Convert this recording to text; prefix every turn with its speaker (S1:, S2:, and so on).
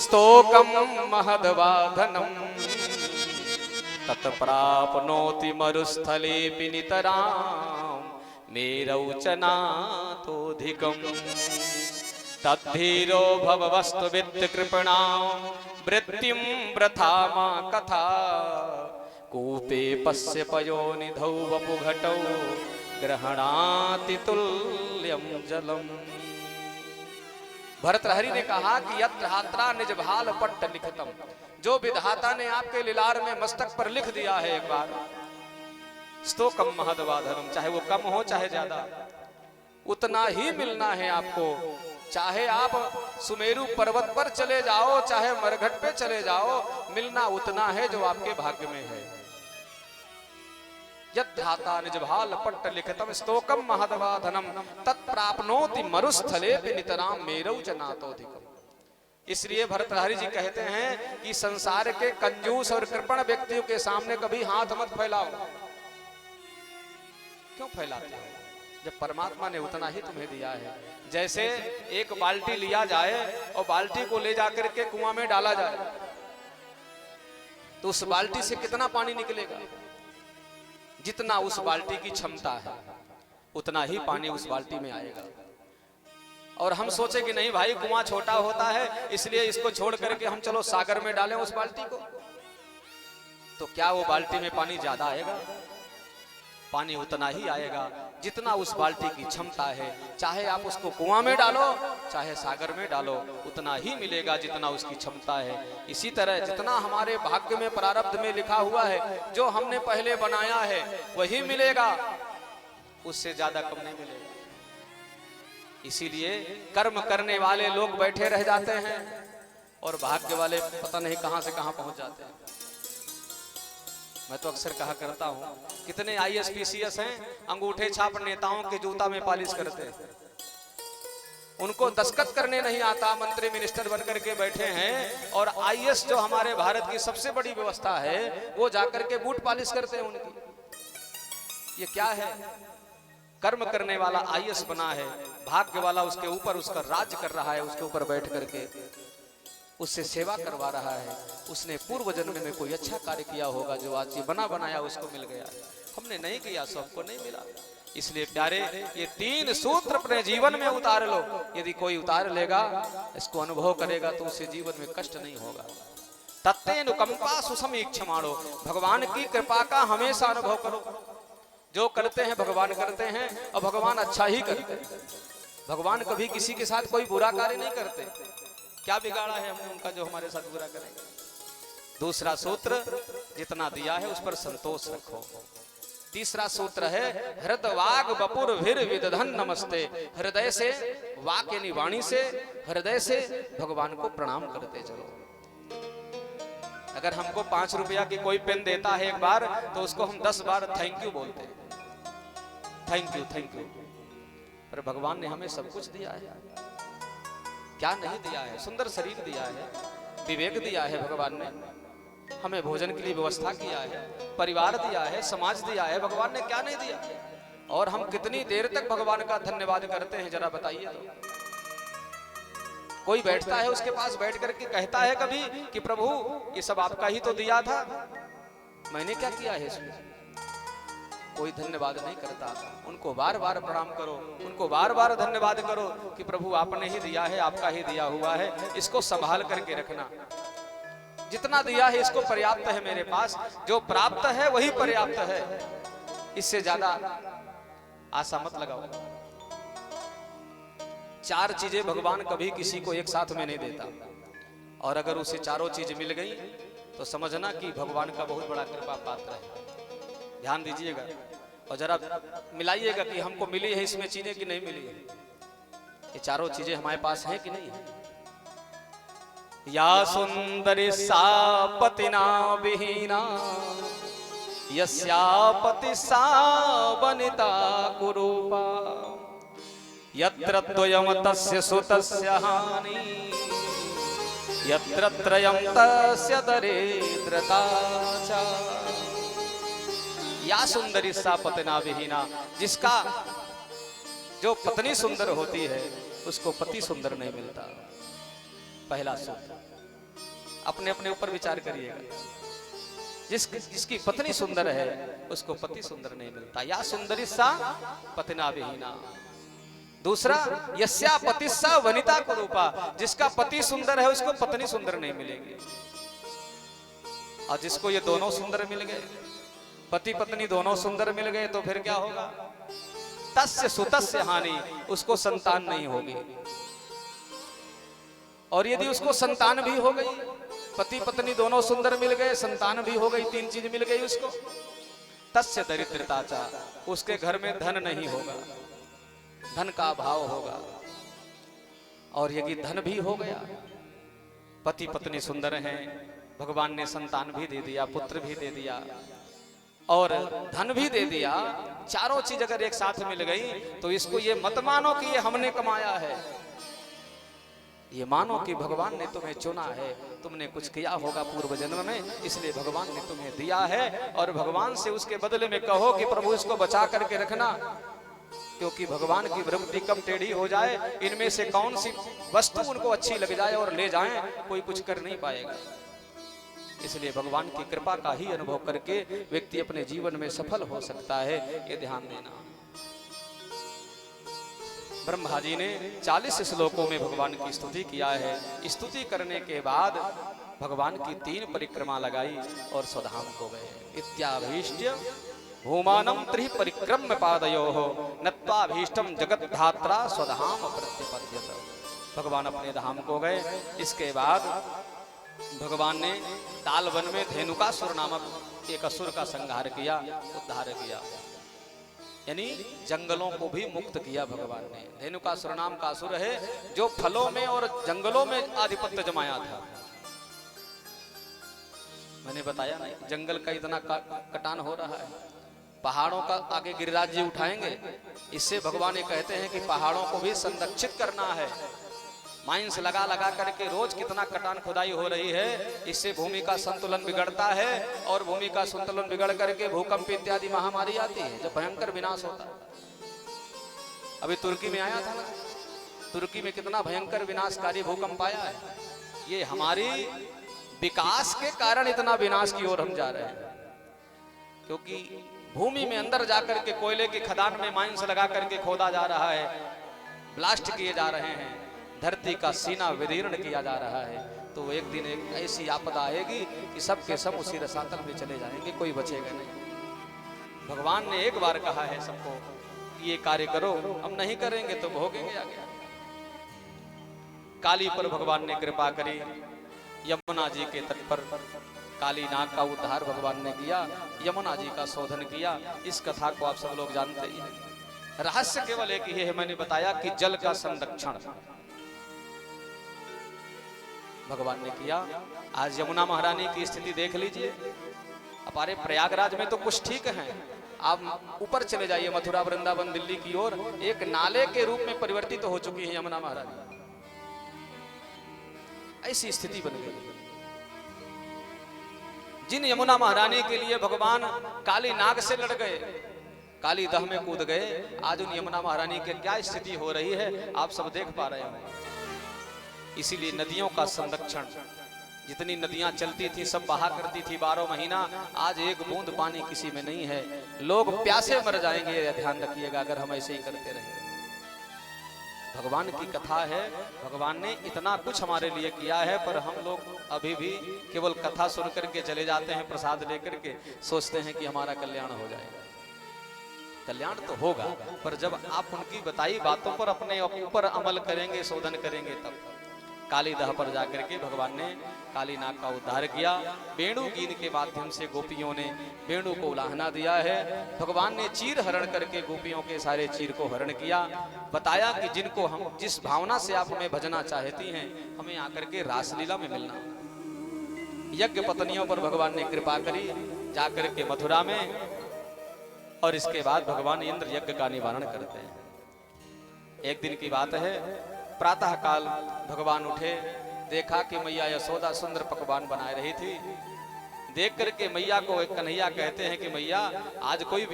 S1: स्तोकं महद्वाधनं तत्प्राप्नोति मरुस्थलेऽपि नितरां मेरौ च नातोऽधिकम् तद्धीरो भव वस्तुवित्तकृपणां वृत्तिं वृथा मा कथा कूपे पश्य पयोनिधौ वपुघटौ ग्रहणाति तुल्यं जलम्। भर्तृहरि ने कहा कि यत्र हात्रा निज भाल पट्ट लिखतम, जो विधाता ने आपके लीलार में मस्तक पर लिख दिया है एक बार, स्तोकम महद्वाधनम, चाहे वो कम हो चाहे ज्यादा, उतना ही मिलना है आपको। चाहे आप सुमेरु पर्वत पर चले जाओ, चाहे मरघट पे चले जाओ, मिलना उतना है जो आपके भाग्य में है। यद्धाता निज भाल पट्ट लिखतम स्तोकम महद्वाधनम तत्प्राप्नोति मरुस्थलेऽपि नितरां मेरौ च नातोऽधिकम्। इसलिए भर्तृहरि जी कहते हैं कि संसार के कंजूस और कृपण व्यक्तियों के सामने कभी हाथ मत फैलाओ। क्यों फैलाते हो जब परमात्मा ने उतना ही तुम्हें दिया है। जैसे एक बाल्टी लिया जाए और बाल्टी को ले जाकर के कुआं में डाला जाए तो उस बाल्टी से कितना पानी निकलेगा? जितना उस बाल्टी की क्षमता है उतना ही पानी उस बाल्टी में आएगा। और हम सोचे कि नहीं भाई कुआं छोटा होता है इसलिए इसको छोड़ करके हम चलो सागर में डालें उस बाल्टी को, तो क्या वो बाल्टी में पानी ज्यादा आएगा? पानी उतना ही आएगा जितना उस बाल्टी की क्षमता है। चाहे आप उसको कुआं में डालो चाहे सागर में डालो, उतना ही मिलेगा जितना उसकी क्षमता है। इसी तरह जितना हमारे भाग्य में प्रारब्ध में लिखा हुआ है, जो हमने पहले बनाया है वही मिलेगा, उससे ज्यादा कम नहीं मिलेगा। इसीलिए कर्म करने वाले लोग बैठे रह जाते हैं और भाग्य वाले पता नहीं कहां से कहां पहुंच जाते हैं। मैं तो अक्सर कहा करता हूं, कितने आईएएस पीसीएस हैं अंगूठे छाप नेताओं के जूता में पालिश करते हैं, उनको दस्तखत करने नहीं आता, मंत्री मिनिस्टर बनकर के बैठे हैं, और आईएएस जो हमारे भारत की सबसे बड़ी व्यवस्था है वो जाकर के बूट पालिश करते हैं उनकी। ये क्या है? कर्म करने वाला आईएएस बना है, भाग्य वाला उसके ऊपर उसका राज कर रहा है, उसके ऊपर बैठ करके उससे सेवा करवा रहा है। उसने पूर्व जन्म में कोई अच्छा कार्य किया होगा जो आज ये बना बनाया उसको मिल गया। हमने नहीं किया, सबको नहीं मिला। इसलिए प्यारे ये 3 सूत्र अपने जीवन में उतार लो। यदि कोई उतार लेगा, इसको अनुभव करेगा, तो उससे जीवन में कष्ट नहीं होगा। तत्तेनुकंपा सुसमीक्षमाणो, भगवान की कृपा का हमेशा अनुभव करो। जो करते हैं भगवान करते हैं और भगवान अच्छा ही करते हैं। भगवान कभी किसी के साथ कोई बुरा कार्य नहीं करते। क्या बिगाड़ा है हमने उनका जो हमारे साथ बुरा करेंगे? दूसरा सूत्र, जितना दिया है उस पर संतोष रखो। तीसरा सूत्र है हृदवाग बपुर भीर विदधन नमस्ते, हृदय से, वाक यानी वाणी से, हृदय से भगवान को प्रणाम करते चलो। अगर हमको 5 रुपया की कोई पेन देता है एक बार, तो उसको हम 10 बार थैंक यू बोलते हैं, थैंक यू थैंक यू। पर भगवान ने हमें सब कुछ दिया है, क्या नहीं दिया है? सुंदर शरीर दिया है, विवेक दिया है भगवान ने, हमें भोजन के लिए व्यवस्था किया है, परिवार दिया है, समाज दिया है, भगवान ने क्या नहीं दिया? और हम कितनी देर तक भगवान का धन्यवाद करते हैं जरा बताइए तो। कोई बैठता है उसके पास बैठ करके कहता है कभी कि प्रभु ये सब आपका ही तो दिया था, मैंने क्या किया है इसमें? कोई धन्यवाद नहीं करता। उनको बार बार प्रणाम करो, उनको बार बार धन्यवाद करो कि प्रभु आपने ही दिया है, आपका ही दिया हुआ है, इसको संभाल करके रखना। जितना दिया है इसको पर्याप्त है मेरे पास, जो प्राप्त है वही पर्याप्त है, इससे ज्यादा आशा मत लगाओ। 4 चीजें भगवान कभी किसी को एक साथ में नहीं देता, और अगर उसे चारों चीज मिल गई तो समझना कि भगवान का बहुत बड़ा कृपा पात्र है। ध्यान दीजिएगा और जरा मिलाइएगा कि हमको मिली है इसमें चीजें कि नहीं मिली है। ये चारों चीजें हमारे पास हैं कि नहीं है? या सुंदरी सा पतिना विहीना, यस्यापति सा वनिता कुरूपा, यत्र द्वयम तस्य सुतस्य हानि, यत्र त्रयम तस्य दरिद्रता च। या सुंदरी सा पतिना विहीना, जिसका जो पत्नी सुंदर होती है उसको पति सुंदर नहीं मिलता। पहला सूत्र। अपने अपने ऊपर विचार करिएगा। जिसकी पत्नी सुंदर है उसको पति सुंदर नहीं मिलता। या सुंदरी सा पतिना विहीना। दूसरा, यस्या पतिस्सा वनिता कुरूपा, जिसका पति सुंदर है उसको पत्नी सुंदर नहीं मिलेगी। और जिसको ये दोनों सुंदर मिल गए, पति पत्नी दोनों सुंदर मिल गए, तो फिर क्या होगा? तस्य सुतस्य हानि, उसको संतान नहीं होगी। और यदि उसको संतान भी हो गई, पति पत्नी दोनों सुंदर मिल गए, संतान भी हो गई, तीन चीज मिल गई उसको, तस्य दरिद्रता चा, उसके घर में धन नहीं होगा, धन का अभाव होगा। और यदि धन भी हो गया, पति पत्नी सुंदर हैं, भगवान ने संतान भी दे दिया, पुत्र भी दे दिया और धन भी दे दिया, चारों चीज अगर एक साथ मिल गई, तो इसको ये मत मानो कि ये हमने कमाया है। ये मानो कि भगवान ने तुम्हें चुना है, तुमने कुछ किया होगा पूर्व जन्म में, इसलिए भगवान ने तुम्हें दिया है। और भगवान से उसके बदले में कहो कि प्रभु इसको बचा करके रखना, क्योंकि भगवान की वृत्ति कब टेढ़ी हो जाए, इनमें से कौन सी वस्तु उनको अच्छी लग जाए और ले जाएं, कोई कुछ कर नहीं पाएगा। इसलिए भगवान की कृपा का ही अनुभव करके व्यक्ति अपने जीवन में सफल हो सकता है, ये ध्यान देना। ब्रह्मा जी ने 40 श्लोकों में भगवान की स्तुति किया है। स्तुति करने के बाद भगवान की 3 परिक्रमा लगाई और स्वधाम को गए। इत्याभीष्ट्य भूमानम त्रि परिक्रम्य पादयोः नत्वाभीष्टम जगत धात्रा स्वधाम प्रत्यपद्यत। भगवान अपने धाम को गए। इसके बाद भगवान ने तालवन में धेनुकासुर नामक एक असुर का संहार किया, उद्धार किया, यानी जंगलों को भी मुक्त किया भगवान ने। धेनुकासुर नाम का असुर है जो फलों में और जंगलों में आधिपत्य जमाया था। मैंने बताया नहीं, जंगल का इतना कटान हो रहा है, पहाड़ों का आगे गिरिराज जी उठाएंगे। इससे भगवान ये कहते हैं कि पहाड़ों को भी संरक्षित करना है। माइंस लगा लगा करके रोज कितना कटान खुदाई हो रही है, इससे भूमि का संतुलन बिगड़ता है और भूमि का संतुलन बिगड़ करके भूकंप इत्यादि महामारी आती है, जब भयंकर विनाश होता है। अभी तुर्की में आया था ना, तुर्की में कितना भयंकर विनाशकारी भूकंप आया है। ये हमारी विकास के कारण इतना विनाश की ओर हम जा रहे हैं, क्योंकि भूमि में अंदर जाकर के कोयले की खदान में माइंस लगा करके खोदा जा रहा है, ब्लास्ट किए जा रहे हैं, धरती का सीना विदीर्ण किया जा रहा है। तो एक दिन एक ऐसी आपदा आएगी कि सब के सब उसी रसातल में चले जाएंगे, कोई बचेगा नहीं। भगवान ने एक बार कहा है सबको ये कार्य करो, हम नहीं करेंगे तो भोगेंगे आगे। काली पर भगवान ने कृपा करी, यमुना जी के तट पर काली नाग का उद्धार भगवान ने किया, यमुना जी का शोधन किया। इस कथा को आप सब लोग जानते ही हैं। रहस्य केवल एक ही है, मैंने बताया कि जल का संरक्षण भगवान ने किया। आज यमुना महारानी की स्थिति देख लीजिए। हमारे प्रयागराज में तो कुछ ठीक है, आप ऊपर चले जाइए मथुरा, वृंदावन, दिल्ली की ओर, एक नाले के रूप में परिवर्तित हो चुकी है यमुना महारानी। ऐसी स्थिति बन गई। जिन यमुना महारानी के लिए भगवान काली नाग से लड़ गए, काली दह में कूद गए, आज उन यमुना महारानी की क्या स्थिति हो रही है आप सब देख पा रहे हैं। इसीलिए नदियों का संरक्षण, जितनी नदियां चलती थी सब बहा करती थी 12 महीना, आज एक बूंद पानी किसी में नहीं है। लोग प्यासे मर जाएंगे, यह ध्यान रखिएगा अगर हम ऐसे ही करते रहेंगे। भगवान की कथा है, भगवान ने इतना कुछ हमारे लिए किया है, पर हम लोग अभी भी केवल कथा सुन करके चले जाते हैं, प्रसाद लेकर के सोचते हैं कि हमारा कल्याण हो जाएगा। कल्याण तो होगा, पर जब आप उनकी बताई बातों पर अपने ऊपर अमल करेंगे, शोधन करेंगे, तब। काली दह पर जाकर के भगवान ने काली नाग का उद्धार किया। वेणु गीत के माध्यम से गोपियों ने वेणु को उलाहना दिया है। भगवान ने चीर हरण करके गोपियों के सारे चीर को हरण किया। बताया कि जिनको हम जिस भावना से आप हमें भजना चाहती हैं, हमें आकर के रासलीला में मिलना। यज्ञ पत्नियों पर भगवान ने कृपा करी जाकर के मथुरा में, और इसके बाद भगवान इंद्र यज्ञ का निवारण करते हैं। एक दिन की बात है, प्रातः काल भगवान उठे, देखा कि मैया यशोदा सुंदर पकवान बनाए रही थी। देख करके मैया को कन्हैया कहते हैं कि मैया आज कोई